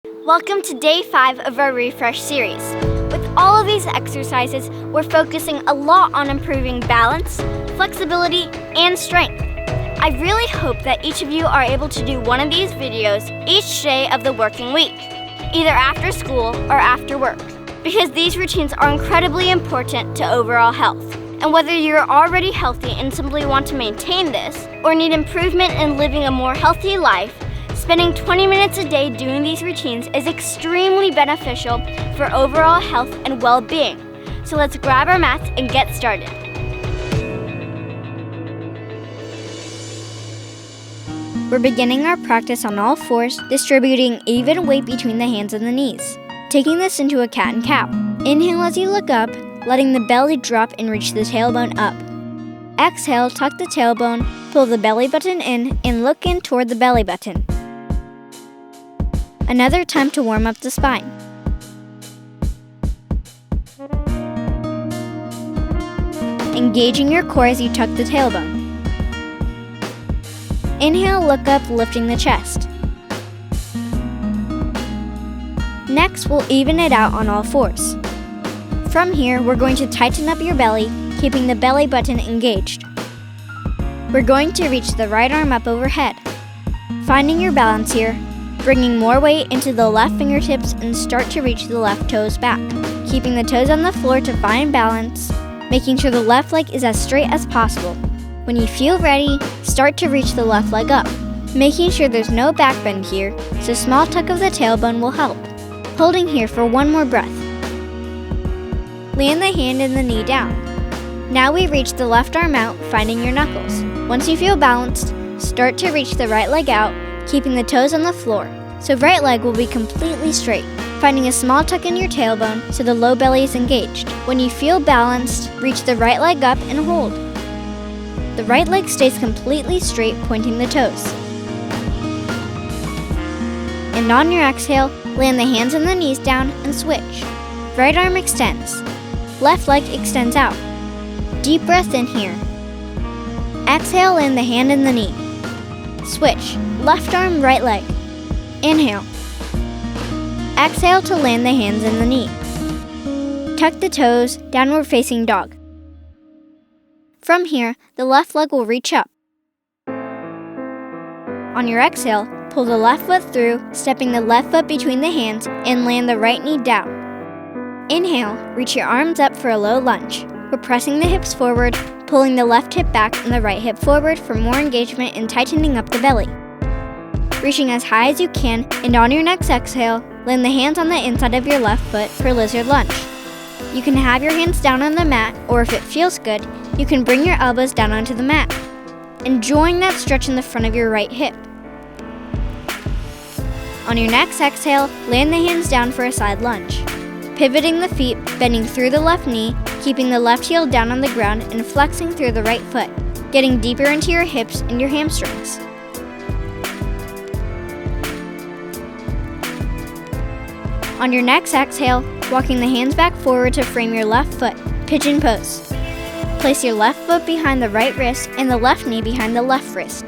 Welcome to day 5 of our Refresh series. With all of these exercises, we're focusing a lot on improving balance, flexibility, and strength. I really hope that each of you are able to do one of these videos each day of the working week, either after school or after work, because these routines are incredibly important to overall health. And whether you're already healthy and simply want to maintain this, or need improvement in living a more healthy life, spending 20 minutes a day doing these routines is extremely beneficial for overall health and well-being. So let's grab our mats and get started. We're beginning our practice on all fours, distributing even weight between the hands and the knees. Taking this into a cat and cow. Inhale as you look up, letting the belly drop and reach the tailbone up. Exhale, tuck the tailbone, pull the belly button in, and look in toward the belly button. Another time to warm up the spine. Engaging your core as you tuck the tailbone. Inhale, look up, lifting the chest. Next, we'll even it out on all fours. From here, we're going to tighten up your belly, keeping the belly button engaged. We're going to reach the right arm up overhead. Finding your balance here, bringing more weight into the left fingertips and start to reach the left toes back. Keeping the toes on the floor to find balance, making sure the left leg is as straight as possible. When you feel ready, start to reach the left leg up, making sure there's no back bend here, so small tuck of the tailbone will help. Holding here for one more breath. Land the hand and the knee down. Now we reach the left arm out, finding your knuckles. Once you feel balanced, start to reach the right leg out, keeping the toes on the floor, so right leg will be completely straight. Finding a small tuck in your tailbone so the low belly is engaged. When you feel balanced, reach the right leg up and hold. The right leg stays completely straight, pointing the toes. And on your exhale, land the hands and the knees down and switch. Right arm extends. Left leg extends out. Deep breath in here. Exhale, land the hand and the knee. Switch. Left arm, right leg. Inhale. Exhale to land the hands and the knee. Tuck the toes, downward facing dog. From here, the left leg will reach up. On your exhale, pull the left foot through, stepping the left foot between the hands and land the right knee down. Inhale, reach your arms up for a low lunge. We're pressing the hips forward, pulling the left hip back and the right hip forward for more engagement and tightening up the belly. Reaching as high as you can, and on your next exhale, land the hands on the inside of your left foot for lizard lunge. You can have your hands down on the mat, or if it feels good, you can bring your elbows down onto the mat, enjoying that stretch in the front of your right hip. On your next exhale, land the hands down for a side lunge. Pivoting the feet, bending through the left knee, keeping the left heel down on the ground and flexing through the right foot, getting deeper into your hips and your hamstrings. On your next exhale, walking the hands back forward to frame your left foot, pigeon pose. Place your left foot behind the right wrist and the left knee behind the left wrist.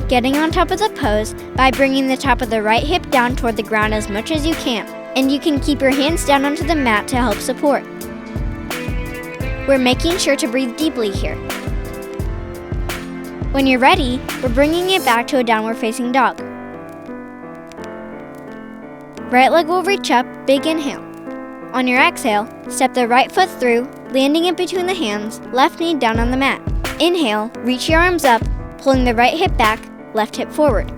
Getting on top of the pose by bringing the top of the right hip down toward the ground as much as you can, and you can keep your hands down onto the mat to help support. We're making sure to breathe deeply here. When you're ready, we're bringing it back to a downward facing dog. Right leg will reach up, big inhale. On your exhale, step the right foot through, landing it between the hands, left knee down on the mat. Inhale, reach your arms up, pulling the right hip back, left hip forward,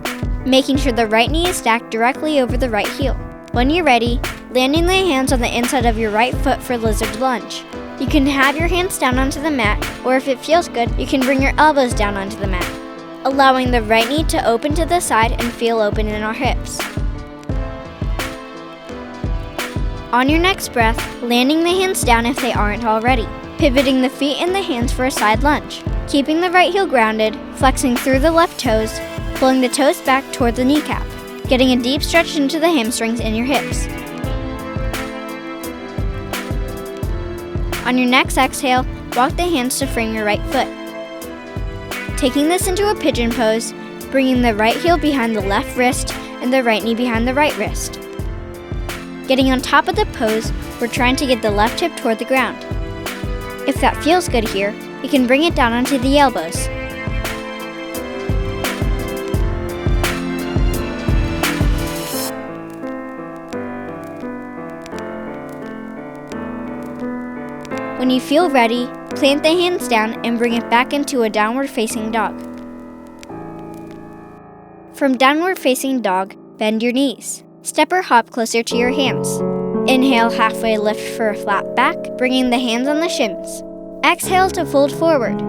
making sure the right knee is stacked directly over the right heel. When you're ready, landing the hands on the inside of your right foot for lizard lunge. You can have your hands down onto the mat, or if it feels good, you can bring your elbows down onto the mat, allowing the right knee to open to the side and feel open in our hips. On your next breath, landing the hands down if they aren't already, pivoting the feet and the hands for a side lunge, keeping the right heel grounded, flexing through the left toes, pulling the toes back toward the kneecap, getting a deep stretch into the hamstrings and your hips. On your next exhale, walk the hands to frame your right foot. Taking this into a pigeon pose, bringing the right heel behind the left wrist and the right knee behind the right wrist. Getting on top of the pose, we're trying to get the left hip toward the ground. If that feels good here, you can bring it down onto the elbows. When you feel ready, plant the hands down and bring it back into a downward facing dog. From downward facing dog, bend your knees. Step or hop closer to your hands. Inhale, halfway lift for a flat back, bringing the hands on the shins. Exhale to fold forward.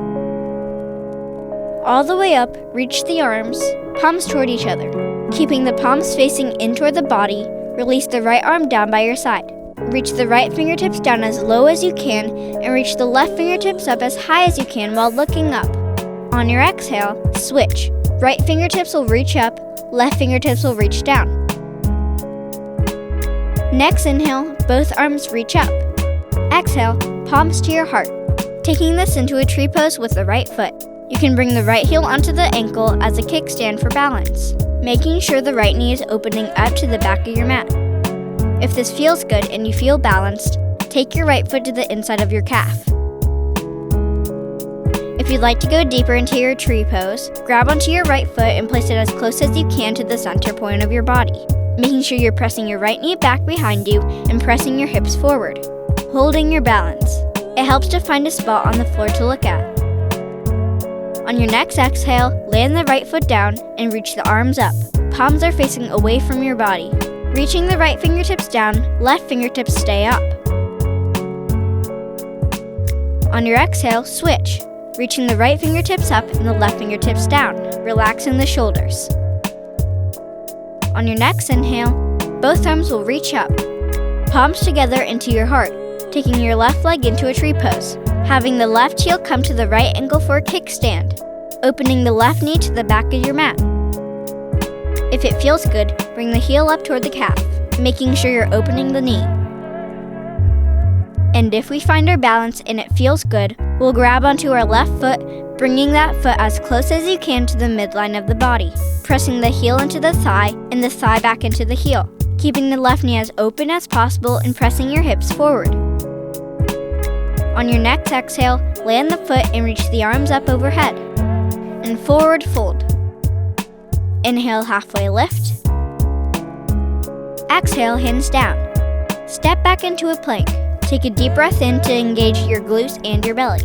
All the way up, reach the arms, palms toward each other. Keeping the palms facing in toward the body, release the right arm down by your side. Reach the right fingertips down as low as you can and reach the left fingertips up as high as you can while looking up. On your exhale, switch. Right fingertips will reach up, left fingertips will reach down. Next inhale, both arms reach up. Exhale, palms to your heart. Taking this into a tree pose with the right foot. You can bring the right heel onto the ankle as a kickstand for balance, making sure the right knee is opening up to the back of your mat. If this feels good and you feel balanced, take your right foot to the inside of your calf. If you'd like to go deeper into your tree pose, grab onto your right foot and place it as close as you can to the center point of your body, making sure you're pressing your right knee back behind you and pressing your hips forward, holding your balance. It helps to find a spot on the floor to look at. On your next exhale, land the right foot down and reach the arms up. Palms are facing away from your body. Reaching the right fingertips down, left fingertips stay up. On your exhale, switch. Reaching the right fingertips up and the left fingertips down, relaxing the shoulders. On your next inhale, both arms will reach up. Palms together into your heart, taking your left leg into a tree pose, having the left heel come to the right ankle for a kickstand, opening the left knee to the back of your mat. If it feels good, bring the heel up toward the calf, making sure you're opening the knee. And if we find our balance and it feels good, we'll grab onto our left foot, bringing that foot as close as you can to the midline of the body, pressing the heel into the thigh and the thigh back into the heel, keeping the left knee as open as possible and pressing your hips forward. On your next exhale, land the foot and reach the arms up overhead, and forward fold. Inhale, halfway lift. Exhale, hands down. Step back into a plank. Take a deep breath in to engage your glutes and your belly.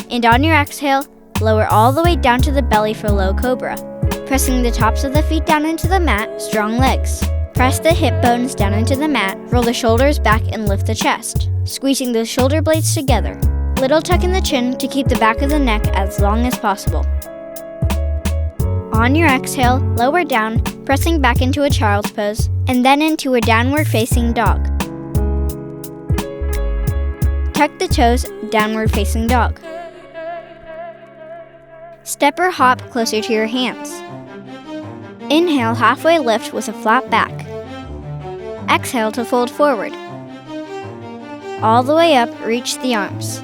And on your exhale, lower all the way down to the belly for low cobra. Pressing the tops of the feet down into the mat, strong legs. Press the hip bones down into the mat, roll the shoulders back and lift the chest, squeezing the shoulder blades together. Little tuck in the chin to keep the back of the neck as long as possible. On your exhale, lower down, pressing back into a child's pose, and then into a downward facing dog. Tuck the toes, downward facing dog. Step or hop closer to your hands. Inhale, halfway lift with a flat back. Exhale to fold forward. All the way up, reach the arms.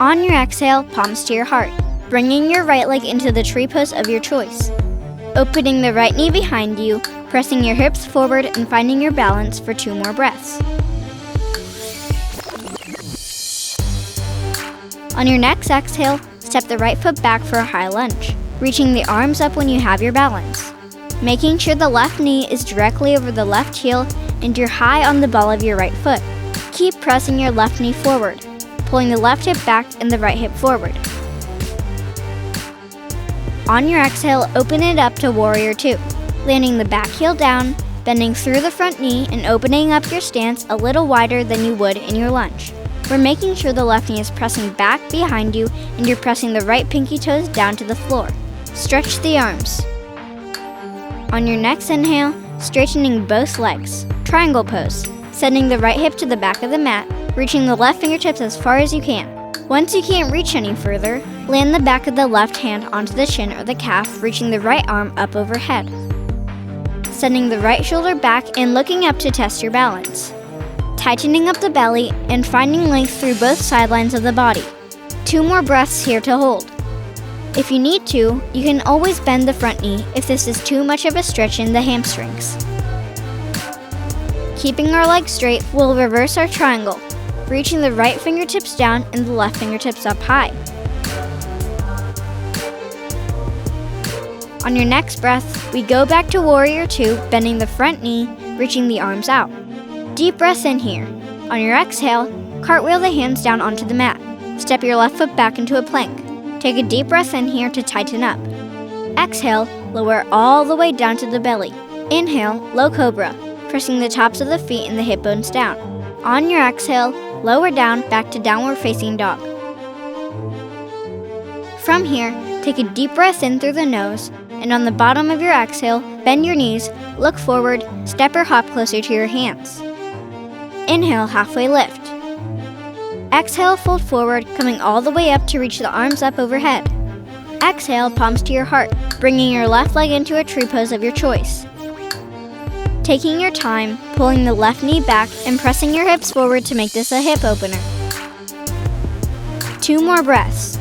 On your exhale, palms to your heart, bringing your right leg into the tree pose of your choice. Opening the right knee behind you, pressing your hips forward and finding your balance for 2 more breaths. On your next exhale, step the right foot back for a high lunge, reaching the arms up when you have your balance. Making sure the left knee is directly over the left heel and you're high on the ball of your right foot. Keep pressing your left knee forward, pulling the left hip back and the right hip forward. On your exhale, open it up to Warrior 2, landing the back heel down, bending through the front knee and opening up your stance a little wider than you would in your lunge. We're making sure the left knee is pressing back behind you and you're pressing the right pinky toes down to the floor. Stretch the arms. On your next inhale, straightening both legs, triangle pose, sending the right hip to the back of the mat, reaching the left fingertips as far as you can. Once you can't reach any further, land the back of the left hand onto the shin or the calf, reaching the right arm up overhead. Sending the right shoulder back and looking up to test your balance. Tightening up the belly and finding length through both sidelines of the body. 2 more breaths here to hold. If you need to, you can always bend the front knee if this is too much of a stretch in the hamstrings. Keeping our legs straight, we'll reverse our triangle, reaching the right fingertips down and the left fingertips up high. On your next breath, we go back to Warrior 2, bending the front knee, reaching the arms out. Deep breath in here. On your exhale, cartwheel the hands down onto the mat. Step your left foot back into a plank. Take a deep breath in here to tighten up. Exhale, lower all the way down to the belly. Inhale, low cobra, pressing the tops of the feet and the hip bones down. On your exhale, lower down back to downward facing dog. From here, take a deep breath in through the nose, and on the bottom of your exhale, bend your knees, look forward, step or hop closer to your hands. Inhale, halfway lift. Exhale, fold forward, coming all the way up to reach the arms up overhead. Exhale, palms to your heart, bringing your left leg into a tree pose of your choice. Taking your time, pulling the left knee back and pressing your hips forward to make this a hip opener. 2 more breaths.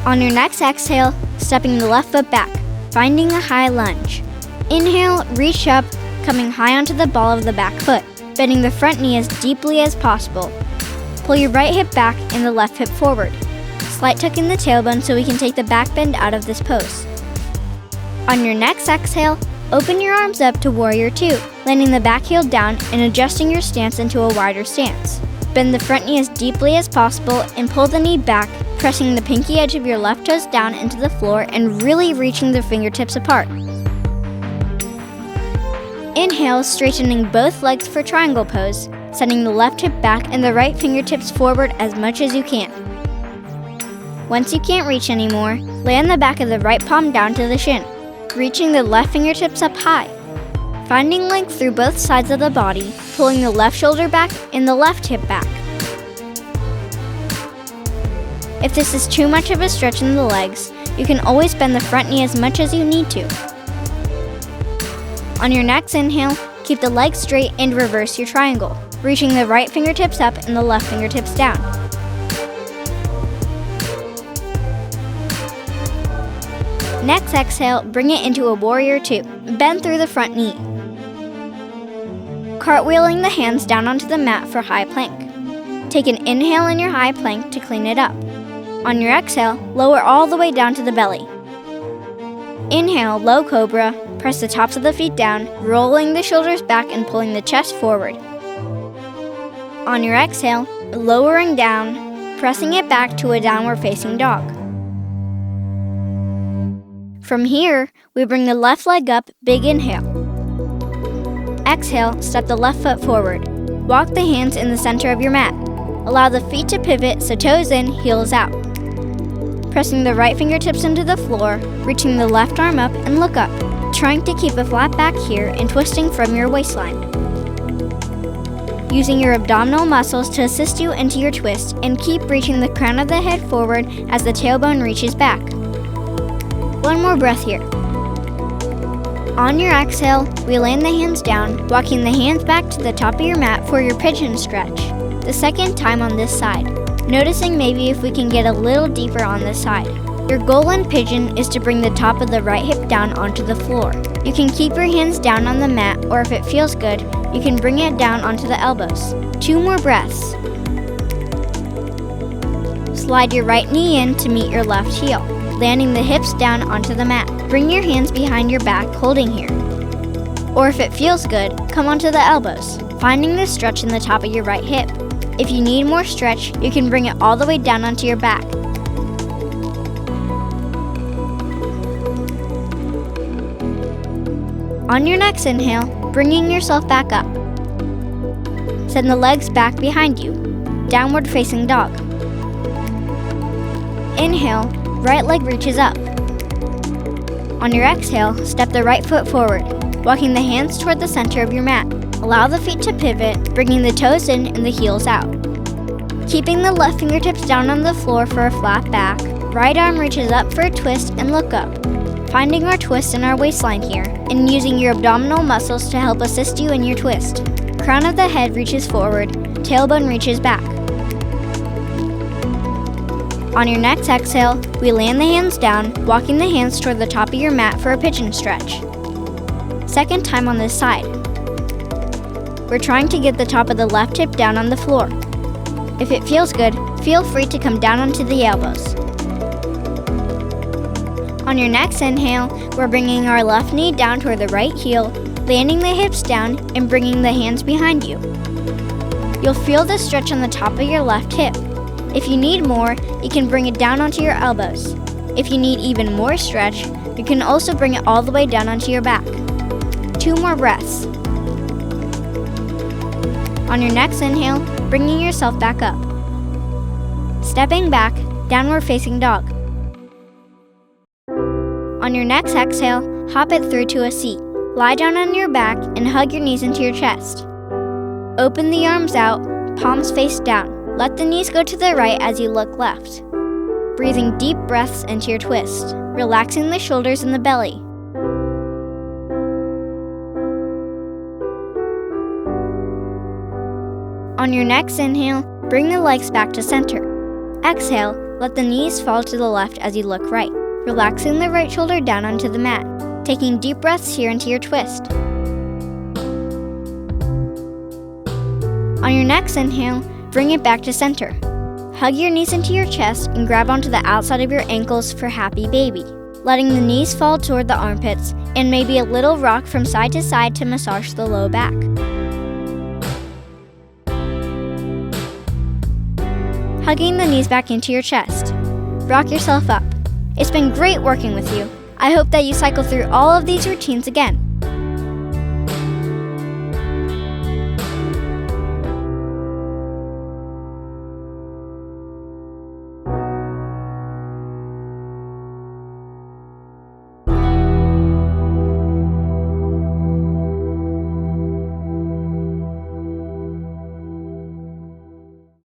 On your next exhale, stepping the left foot back, finding a high lunge. Inhale, reach up, coming high onto the ball of the back foot, bending the front knee as deeply as possible. Pull your right hip back and the left hip forward. Slight tuck in the tailbone so we can take the back bend out of this pose. On your next exhale, open your arms up to Warrior 2, landing the back heel down and adjusting your stance into a wider stance. Bend the front knee as deeply as possible and pull the knee back, pressing the pinky edge of your left toes down into the floor and really reaching the fingertips apart. Inhale, straightening both legs for triangle pose, sending the left hip back and the right fingertips forward as much as you can. Once you can't reach anymore, land the back of the right palm down to the shin, reaching the left fingertips up high. Finding length through both sides of the body, pulling the left shoulder back and the left hip back. If this is too much of a stretch in the legs, you can always bend the front knee as much as you need to. On your next inhale, keep the legs straight and reverse your triangle, reaching the right fingertips up and the left fingertips down. Next exhale, bring it into a Warrior 2. Bend through the front knee. Cartwheeling the hands down onto the mat for high plank. Take an inhale in your high plank to clean it up. On your exhale, lower all the way down to the belly. Inhale, low cobra, press the tops of the feet down, rolling the shoulders back and pulling the chest forward. On your exhale, lowering down, pressing it back to a downward facing dog. From here, we bring the left leg up, big inhale. Exhale, step the left foot forward. Walk the hands in the center of your mat. Allow the feet to pivot so toes in, heels out. Pressing the right fingertips into the floor, reaching the left arm up and look up, trying to keep a flat back here and twisting from your waistline. Using your abdominal muscles to assist you into your twist and keep reaching the crown of the head forward as the tailbone reaches back. 1 more breath here. On your exhale, we land the hands down, walking the hands back to the top of your mat for your pigeon stretch. The second time on this side, noticing maybe if we can get a little deeper on this side. Your goal in pigeon is to bring the top of the right hip down onto the floor. You can keep your hands down on the mat, or if it feels good, you can bring it down onto the elbows. 2 more breaths. Slide your right knee in to meet your left heel, landing the hips down onto the mat. Bring your hands behind your back, holding here. Or if it feels good, come onto the elbows, finding the stretch in the top of your right hip. If you need more stretch, you can bring it all the way down onto your back. On your next inhale, bringing yourself back up. Send the legs back behind you, downward facing dog. Inhale, right leg reaches up. On your exhale, step the right foot forward, walking the hands toward the center of your mat. Allow the feet to pivot, bringing the toes in and the heels out. Keeping the left fingertips down on the floor for a flat back, right arm reaches up for a twist and look up. Finding our twist in our waistline here, and using your abdominal muscles to help assist you in your twist. Crown of the head reaches forward, tailbone reaches back. On your next exhale, we land the hands down, walking the hands toward the top of your mat for a pigeon stretch. Second time on this side. We're trying to get the top of the left hip down on the floor. If it feels good, feel free to come down onto the elbows. On your next inhale, we're bringing our left knee down toward the right heel, landing the hips down and bringing the hands behind you. You'll feel the stretch on the top of your left hip. If you need more, you can bring it down onto your elbows. If you need even more stretch, you can also bring it all the way down onto your back. 2 more breaths. On your next inhale, bringing yourself back up. Stepping back, downward facing dog. On your next exhale, hop it through to a seat. Lie down on your back and hug your knees into your chest. Open the arms out, palms face down. Let the knees go to the right as you look left. Breathing deep breaths into your twist, relaxing the shoulders and the belly. On your next inhale, bring the legs back to center. Exhale, let the knees fall to the left as you look right, relaxing the right shoulder down onto the mat, taking deep breaths here into your twist. On your next inhale, bring it back to center. Hug your knees into your chest and grab onto the outside of your ankles for happy baby, letting the knees fall toward the armpits and maybe a little rock from side to side to massage the low back. Hugging the knees back into your chest. Rock yourself up. It's been great working with you. I hope that you cycle through all of these routines again.